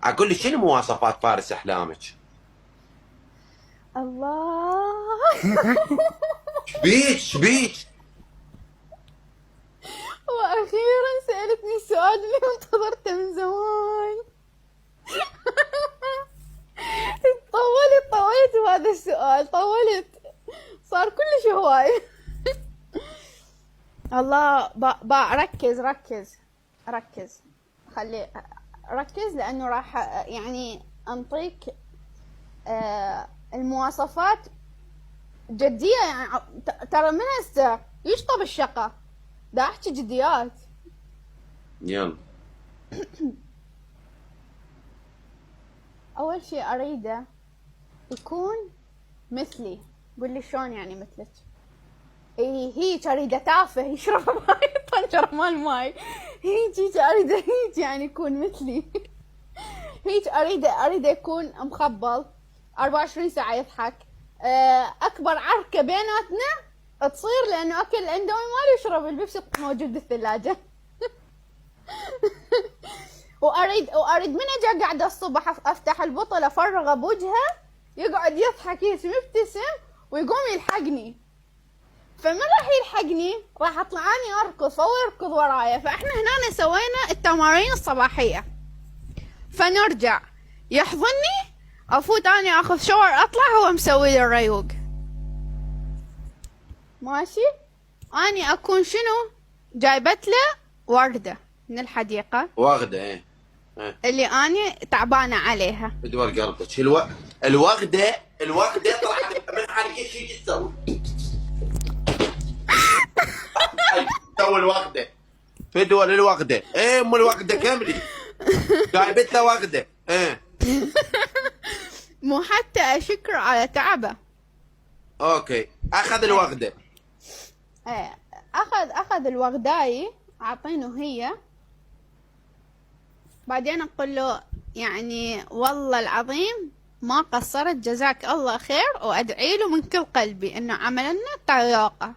اقول لي شنو مواصفات فارس احلامك؟ الله. شبيك؟ واخيرا سألتني السؤال اللي انتظرته من زمان. طولت بهذا السؤال، طولت، صار كلش هواي. الله. ركز خلي ركز، لانه راح يعني انطيك المواصفات جدية. يعني ترى من هسه يشطب الشقة، دا احكي جديات. يلا. اول شي اريده يكون مثلي. قول لي شلون يعني مثلك؟ هيك اريده تافه يشرب ماي طنجره مال ماي، هيك اريده هيك يعني يكون مثلي. هيك اريده يكون مخبل 24 ساعه يضحك. اكبر عركه بيناتنا تصير لانه اكل الاندومي مالي يشرب البيبسي موجود بالثلاجه. واريد من اجي قاعده الصبح افتح البطل افرغه بوجهه، يقعد يضحك مبتسم ويقوم يلحقني. فمن راح يلحقني راح اطلع اني اركض فهو يركض ورايا. فاحنا هنا سوينا التمارين الصباحيه، فنرجع يحضني، افوت اني اخذ شاور اطلع هو مسوي لي الريوق. ماشي. اني اكون شنو جايبت له ورده من الحديقه، وغده ايه. اللي اني تعبانه عليها. بدور قلبك الوغده طلعت من حالك. ايش يجي تسوي؟ سوي الوغده. فدوى الوغده ايه، ام الوغده كملي. جايبت له وغده ايه. مو حتى اشكر على تعبه. اوكي اخذ الوغده. ايه اخذ الوغداي اعطينه هي. بعدين اقول له يعني والله العظيم ما قصرت، جزاك الله خير، وادعي له من كل قلبي انه عمل لنا طريقه.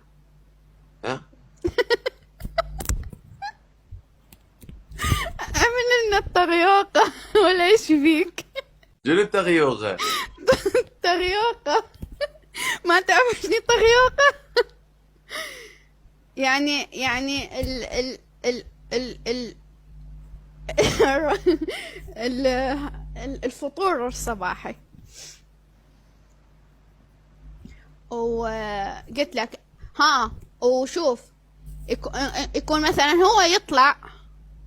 ها عمل لنا الطريقه. ولا ايش فيك؟ شنو التغيوغه؟ طريقه. ما تعرف شنو طريقه؟ يعني ال الفطور الصباحي. وقلت لك ها، وشوف يكون مثلا هو يطلع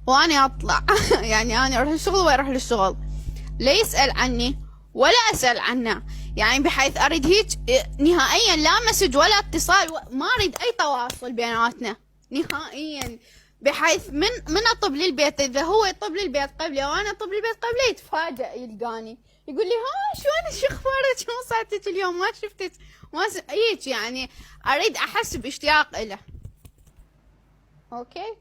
واني اطلع. يعني انا اروح للشغل ويروح للشغل، لا يسأل عني ولا اسأل عنه. يعني بحيث اريد هيك نهائيا لا مسج ولا اتصال، ما اريد اي تواصل بيناتنا نهائيا. بحيث من اطب للبيت، اذا هو يطب للبيت قبلي او انا اطب للبيت قبلي، يتفاجئ يلقاني يقول لي ها شلونك، شو اخبارك، شلون صحتك اليوم، ما شفتك، هيك يعني اريد احس باشتياق له. اوكي.